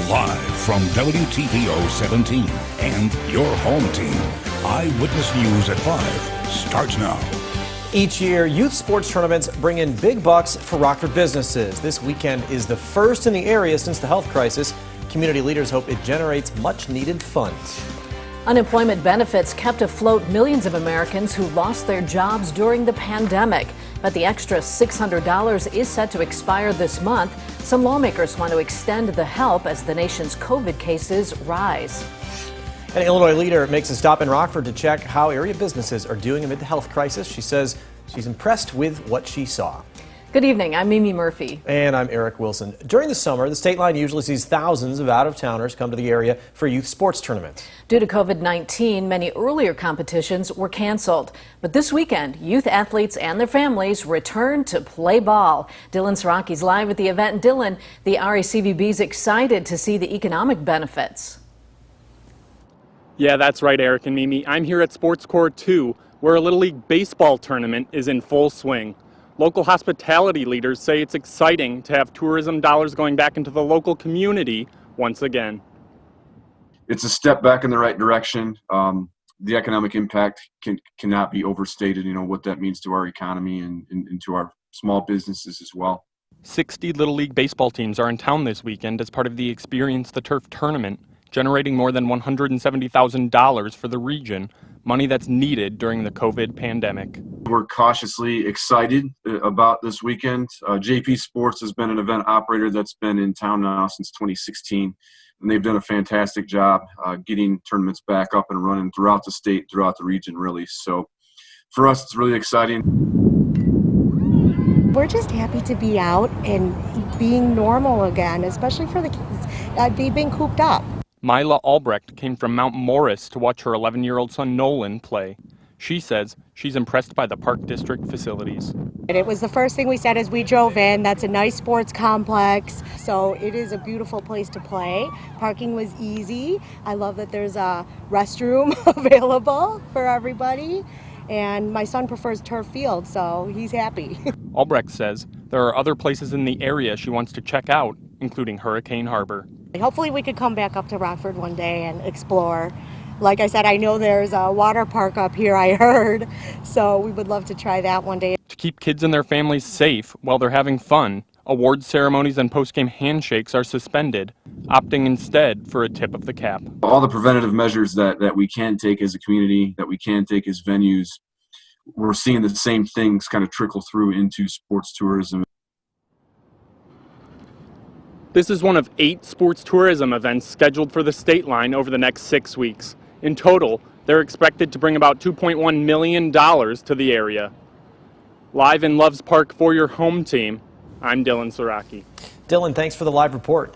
Live from WTVO 17 and your home team, Eyewitness News at 5 starts now. Each year, youth sports tournaments bring in big bucks for Rockford businesses. This weekend is the first in the area since the health crisis. Community leaders hope it generates much-needed funds. Unemployment benefits kept afloat millions of Americans who lost their jobs during the pandemic. But the extra $600 is set to expire this month. Some lawmakers want to extend the help as the nation's COVID cases rise. An Illinois leader makes a stop in Rockford to check how area businesses are doing amid the health crisis. She says she's impressed with what she saw. Good evening, I'm Mimi Murphy. And I'm Eric Wilson. During the summer, the state line usually sees thousands of out-of-towners come to the area for youth sports tournaments. Due to COVID-19, many earlier competitions were canceled. But this weekend, youth athletes and their families return to play ball. Dylan Siraki's live at the event. Dylan, the RACVB is excited to see the economic benefits. Yeah, that's right, Eric and Mimi. I'm here at Sports Court 2, where a Little League baseball tournament is in full swing. Local hospitality leaders say it's exciting to have tourism dollars going back into the local community once again. It's a step back in the right direction. The economic impact cannot be overstated, what that means to our economy and to our small businesses as well. 60 Little League baseball teams are in town this weekend as part of the Experience the Turf tournament, generating more than $170,000 for the region, money that's needed during the COVID pandemic. We're cautiously excited about this weekend. JP Sports has been an event operator that's been in town now since 2016, and they've done a fantastic job getting tournaments back up and running throughout the state, throughout the region, really. So for us, it's really exciting. We're just happy to be out and being normal again, especially for the kids. They've been cooped up. Mila Albrecht came from Mount Morris to watch her 11-year-old son Nolan play. She says she's impressed by the Park District facilities. It was the first thing we said as we drove in. That's a nice sports complex, so it is a beautiful place to play. Parking was easy. I love that there's a restroom available for everybody, and my son prefers turf field, so he's happy. Albrecht says there are other places in the area she wants to check out, including Hurricane Harbor. Hopefully we could come back up to Rockford one day and explore. Like I said, I know there's a water park up here, I heard, so we would love to try that one day. To keep kids and their families safe while they're having fun, award ceremonies and post-game handshakes are suspended, opting instead for a tip of the cap. All the preventative measures that we can take as a community, that we can take as venues, we're seeing the same things kind of trickle through into sports tourism. This is one of 8 sports tourism events scheduled for the state line over the next 6 weeks. In total, they're expected to bring about $2.1 million to the area. Live in Loves Park for your home team, I'm Dylan Siraki. Dylan, thanks for the live report.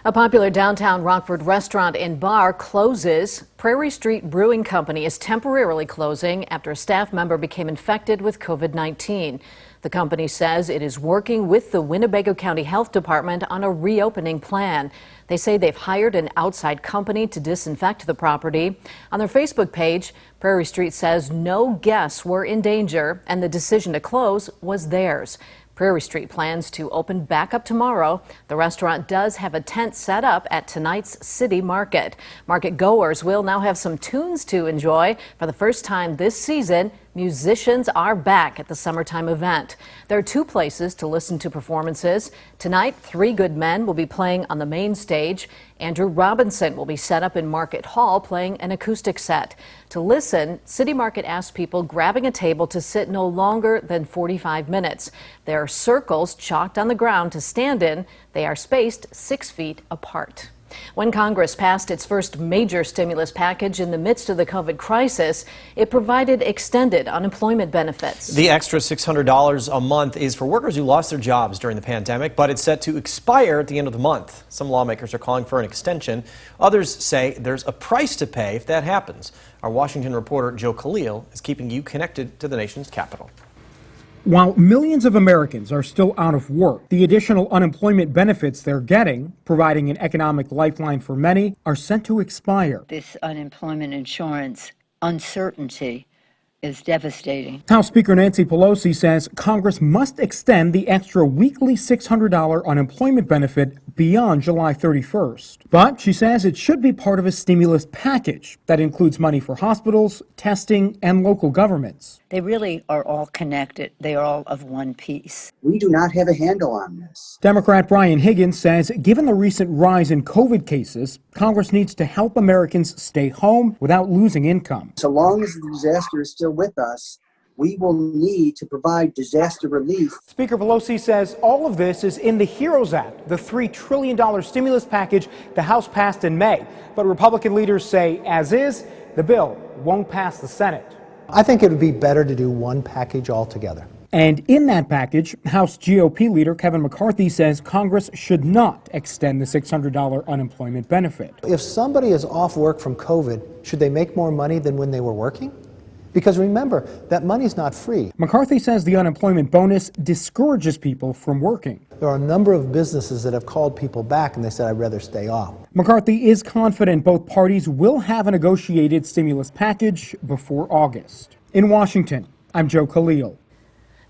A popular downtown Rockford restaurant and bar closes. Prairie Street Brewing Company is temporarily closing after a staff member became infected with COVID-19. The company says it is working with the Winnebago County Health Department on a reopening plan. They say they've hired an outside company to disinfect the property. On their Facebook page, Prairie Street says no guests were in danger and the decision to close was theirs. Prairie Street plans to open back up tomorrow. The restaurant does have a tent set up at tonight's City Market. Market goers will now have some tunes to enjoy. For the first time this season, musicians are back at the summertime event. There are 2 places to listen to performances. Tonight, 3 Good Men will be playing on the main stage. Andrew Robinson will be set up in Market Hall playing an acoustic set. To listen, City Market asks people grabbing a table to sit no longer than 45 minutes. There are circles chalked on the ground to stand in. They are spaced 6 feet apart. When Congress passed its first major stimulus package in the midst of the COVID crisis, it provided extended unemployment benefits. The extra $600 a month is for workers who lost their jobs during the pandemic, but it's set to expire at the end of the month. Some lawmakers are calling for an extension. Others say there's a price to pay if that happens. Our Washington reporter Joe Khalil is keeping you connected to the nation's capital. While millions of Americans are still out of work, the additional unemployment benefits they're getting, providing an economic lifeline for many, are set to expire. This unemployment insurance uncertainty is devastating. House Speaker Nancy Pelosi says Congress must extend the extra weekly $600 unemployment benefit beyond July 31st. But she says it should be part of a stimulus package that includes money for hospitals, testing, and local governments. They really are all connected. They are all of one piece. We do not have a handle on this. Democrat Brian Higgins says given the recent rise in COVID cases, Congress needs to help Americans stay home without losing income. So long as the disaster is still with us, we will need to provide disaster relief. Speaker Pelosi says all of this is in the HEROES Act, the $3 trillion stimulus package the House passed in May. But Republican leaders say, as is, the bill won't pass the Senate. I think it would be better to do one package altogether. And in that package, House GOP leader Kevin McCarthy says Congress should not extend the $600 unemployment benefit. If somebody is off work from COVID, should they make more money than when they were working? Because remember, that money's not free. McCarthy says the unemployment bonus discourages people from working. There are a number of businesses that have called people back and they said, I'd rather stay off. McCarthy is confident both parties will have a negotiated stimulus package before August. In Washington, I'm Joe Khalil.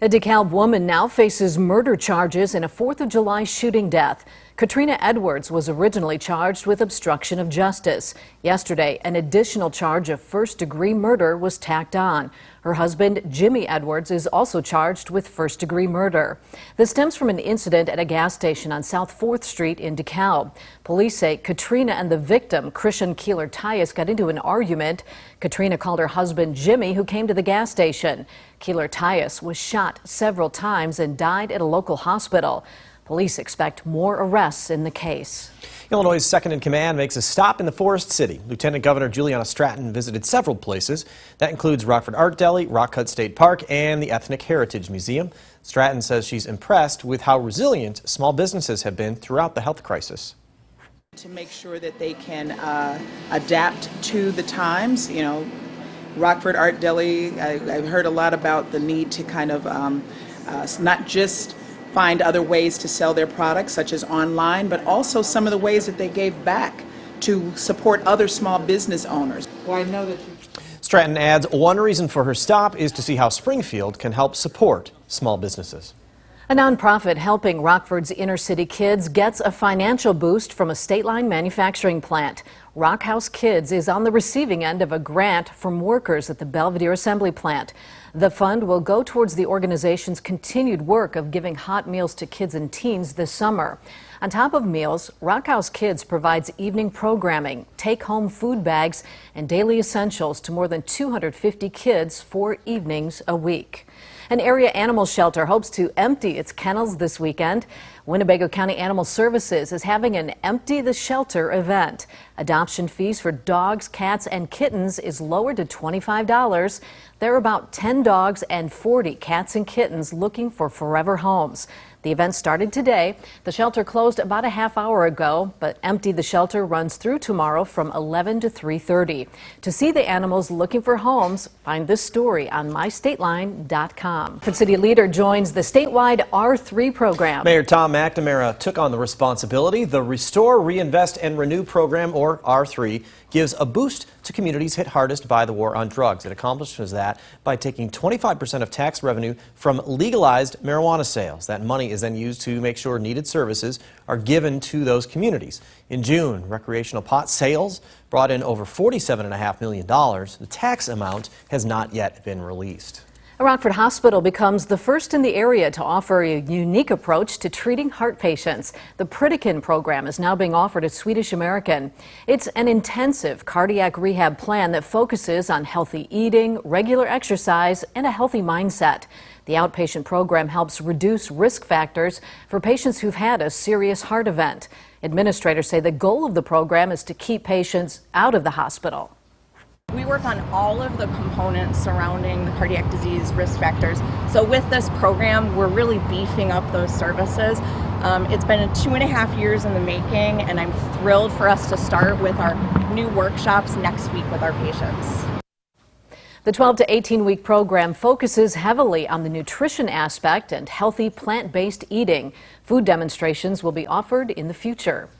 A DeKalb woman now faces murder charges in a 4th of July shooting death. Katrina Edwards was originally charged with obstruction of justice. Yesterday, an additional charge of first-degree murder was tacked on. Her husband, Jimmy Edwards, is also charged with first-degree murder. This stems from an incident at a gas station on South 4th Street in DeKalb. Police say Katrina and the victim, Christian Keeler-Tyus, got into an argument. Katrina called her husband, Jimmy, who came to the gas station. Keeler-Tyus was shot several times and died at a local hospital. Police expect more arrests in the case. Illinois' second-in-command makes a stop in the Forest City. Lieutenant Governor Julia Stratton visited several places. That includes Rockford Art Deli, Rockford State Park, and the Ethnic Heritage Museum. Stratton says she's impressed with how resilient small businesses have been throughout the health crisis. To make sure that they can adapt to the times, you know, Rockford Art Deli, I've heard a lot about the need to kind of not just find other ways to sell their products, such as online, but also some of the ways that they gave back to support other small business owners. Well, I know that Stratton adds one reason for her stop is to see how Springfield can help support small businesses. A nonprofit helping Rockford's inner-city kids gets a financial boost from a state-line manufacturing plant. Rock House Kids is on the receiving end of a grant from workers at the Belvedere Assembly Plant. The fund will go towards the organization's continued work of giving hot meals to kids and teens this summer. On top of meals, Rock House Kids provides evening programming, take-home food bags, and daily essentials to more than 250 kids 4 evenings a week. An area animal shelter hopes to empty its kennels this weekend. Winnebago County Animal Services is having an Empty the Shelter event. Adoption fees for dogs, cats, and kittens is lowered to $25. There are about 10 dogs and 40 cats and kittens looking for forever homes. The event started today. The shelter closed about a half hour ago, but Empty the Shelter runs through tomorrow from 11 to 3:30. To see the animals looking for homes, find this story on mystateline.com. The city leader joins the statewide R3 program. Mayor Tom McNamara took on the responsibility. The Restore, Reinvest, and Renew program, or R3, gives a boost to communities hit hardest by the war on drugs. It accomplishes that by taking 25% of tax revenue from legalized marijuana sales. That money is then used to make sure needed services are given to those communities. In June, recreational pot sales brought in over $47.5 million. The tax amount has not yet been released. A Rockford hospital becomes the first in the area to offer a unique approach to treating heart patients. The Pritikin program is now being offered at Swedish American. It's an intensive cardiac rehab plan that focuses on healthy eating, regular exercise, and a healthy mindset. The outpatient program helps reduce risk factors for patients who've had a serious heart event. Administrators say the goal of the program is to keep patients out of the hospital. We work on all of the components surrounding the cardiac disease risk factors. So with this program, we're really beefing up those services. It's been 2.5 years in the making, and I'm thrilled for us to start with our new workshops next week with our patients. The 12 to 18-week program focuses heavily on the nutrition aspect and healthy plant-based eating. Food demonstrations will be offered in the future.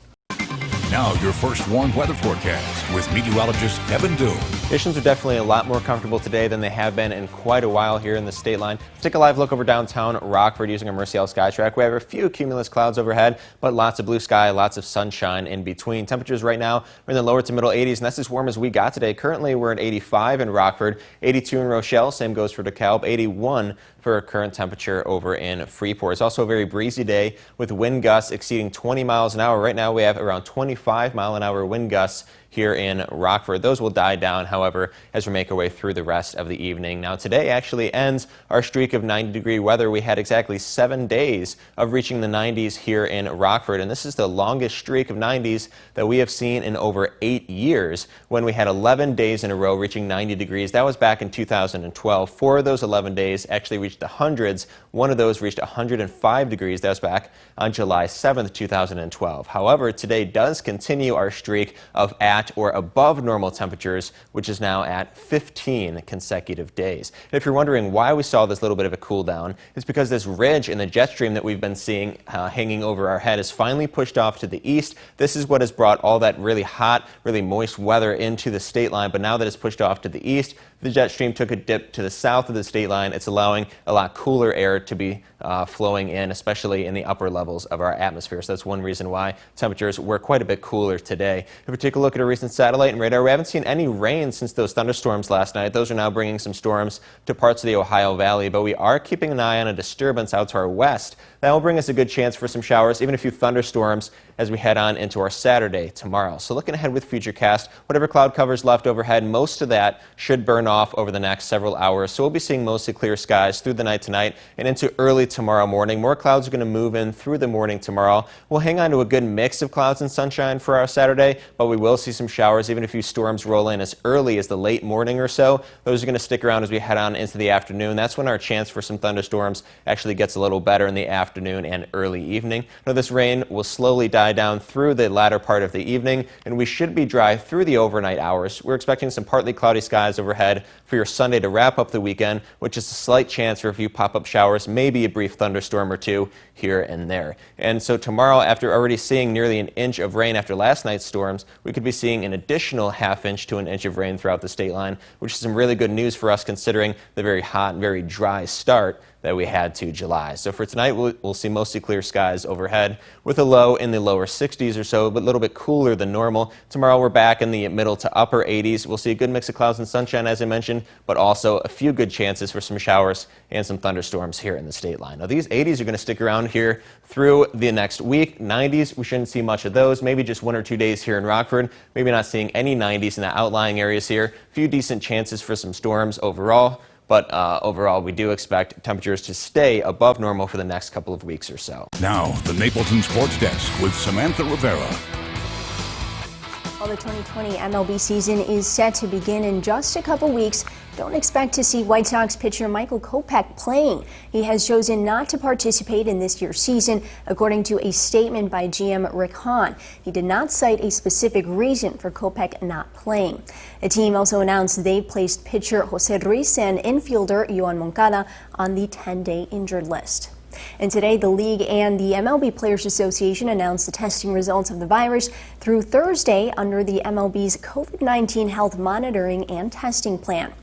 Now your first warm weather forecast with meteorologist Kevin Doom. Conditions are definitely a lot more comfortable today than they have been in quite a while here in the state line. Take a live look over downtown Rockford using our Mercy L SkyTrack. We have a few cumulus clouds overhead, but lots of blue sky, lots of sunshine in between. Temperatures right now are in the lower to middle 80s, and that's as warm as we got today. Currently, we're at 85 in Rockford, 82 in Rochelle, same goes for DeKalb, 81 for a current temperature over in Freeport. It's also a very breezy day with wind gusts exceeding 20 miles an hour. Right now, we have around 25-mile-an-hour wind gusts here in Rockford. Those will die down, however, as we make our way through the rest of the evening. Now, today actually ends our streak of 90-degree weather. We had exactly 7 days of reaching the 90s here in Rockford, and this is the longest streak of 90s that we have seen in over 8 years, when we had 11 days in a row reaching 90 degrees. That was back in 2012. 4 of those 11 days actually reached the hundreds. One of those reached 105 degrees. That was back on July 7th, 2012. However, today does continue our streak of at or above normal temperatures, which is now at 15 consecutive days. And if you're wondering why we saw this little bit of a cool down, it's because this ridge in the jet stream that we've been seeing hanging over our head is finally pushed off to the east. This is what has brought all that really hot, really moist weather into the state line, but now that it's pushed off to the east, the jet stream took a dip to the south of the state line. It's allowing a lot cooler air to be flowing in, especially in the upper levels of our atmosphere. So that's one reason why temperatures were quite a bit cooler today. If we take a look at a recent satellite and radar, we haven't seen any rain since those thunderstorms last night. Those are now bringing some storms to parts of the Ohio Valley, but we are keeping an eye on a disturbance out to our west. That will bring us a good chance for some showers, even a few thunderstorms as we head on into our Saturday tomorrow. So looking ahead with Futurecast, whatever cloud cover's left overhead, most of that should burn off over the next several hours. So we'll be seeing mostly clear skies through the night tonight and into early tomorrow morning. More clouds are going to move in through the morning tomorrow. We'll hang on to a good mix of clouds and sunshine for our Saturday, but we will see some showers, even a few storms roll in as early as the late morning or so. Those are going to stick around as we head on into the afternoon. That's when our chance for some thunderstorms actually gets a little better in the afternoon and early evening. Now, this rain will slowly die down through the latter part of the evening, and we should be dry through the overnight hours. We're expecting some partly cloudy skies overhead for your Sunday to wrap up the weekend, which is a slight chance for a few pop-up showers, maybe a brief thunderstorm or two here and there. And so tomorrow, after already seeing nearly an inch of rain after last night's storms, we could be seeing an additional ½ inch to an inch of rain throughout the state line, which is some really good news for us considering the very hot, very dry start that we had to July. So for tonight, we'll see mostly clear skies overhead with a low in the lower 60s or so, but a little bit cooler than normal. Tomorrow, we're back in the middle to upper 80s. We'll see a good mix of clouds and sunshine, as I mentioned, but also a few good chances for some showers and some thunderstorms here in the state line. Now, these 80s are going to stick around here through the next week. 90s, we shouldn't see much of those. Maybe just 1 or 2 days here in Rockford. Maybe not seeing any 90s in the outlying areas here. A few decent chances for some storms overall. But overall, we do expect temperatures to stay above normal for the next couple of weeks or so. Now, the Napleton Sports Desk with Samantha Rivera. Well, the 2020 MLB season is set to begin in just a couple weeks. Don't expect to see White Sox pitcher Michael Kopech playing. He has chosen not to participate in this year's season, according to a statement by GM Rick Hahn. He did not cite a specific reason for Kopech not playing. The team also announced they've placed pitcher Jose Ruiz and infielder Yoan Moncada on the 10-day injured list. And today, the league and the MLB Players Association announced the testing results of the virus through Thursday under the MLB's COVID-19 health monitoring and testing plan.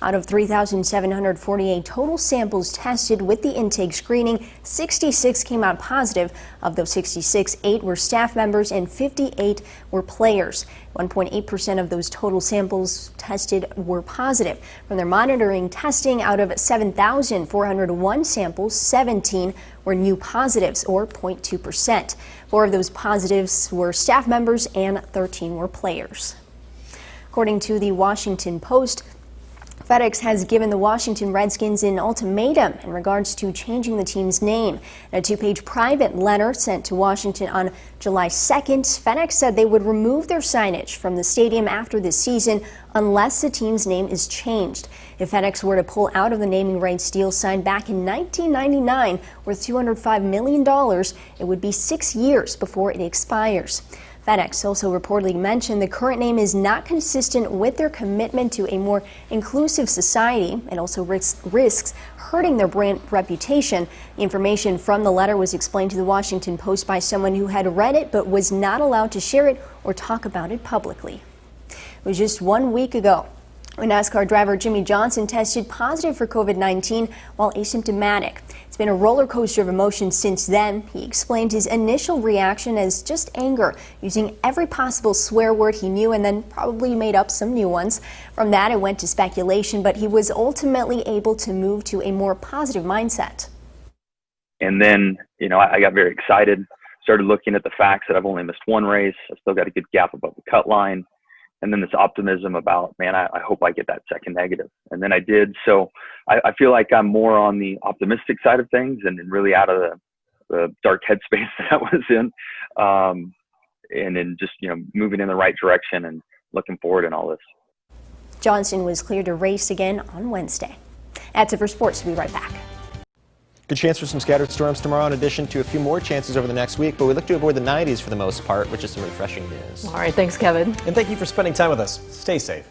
Out of 3,748 total samples tested with the intake screening, 66 came out positive. Of those 66, 8 were staff members and 58 were players. 1.8% of those total samples tested were positive. From their monitoring testing, out of 7,401 samples, 17 were new positives, or 0.2%. 4 of those positives were staff members and 13 were players. According to the Washington Post, FedEx has given the Washington Redskins an ultimatum in regards to changing the team's name. In a 2-page private letter sent to Washington on July 2nd, FedEx said they would remove their signage from the stadium after this season unless the team's name is changed. If FedEx were to pull out of the naming rights deal signed back in 1999 worth $205 million, it would be 6 years before it expires. FedEx also reportedly mentioned the current name is not consistent with their commitment to a more inclusive society. It also risks hurting their brand reputation. The information from the letter was explained to the Washington Post by someone who had read it but was not allowed to share it or talk about it publicly. It was just 1 week ago NASCAR driver Jimmy Johnson tested positive for COVID-19 while asymptomatic. It's been a roller coaster of emotions since then. He explained his initial reaction as just anger, using every possible swear word he knew and then probably made up some new ones. From that, it went to speculation, but he was ultimately able to move to a more positive mindset. And then, I got very excited, started looking at the facts that I've only missed one race. I still got a good gap above the cut line. And then this optimism about, man, I hope I get that second negative. And then I did. So I feel like I'm more on the optimistic side of things and really out of the dark headspace that I was in. And then just, moving in the right direction and looking forward in all this. Johnson was cleared to race again on Wednesday. That's it for sports. We'll be right back. Good chance for some scattered storms tomorrow, in addition to a few more chances over the next week, but we look to avoid the 90s for the most part, which is some refreshing news. All right, thanks, Kevin. And thank you for spending time with us. Stay safe.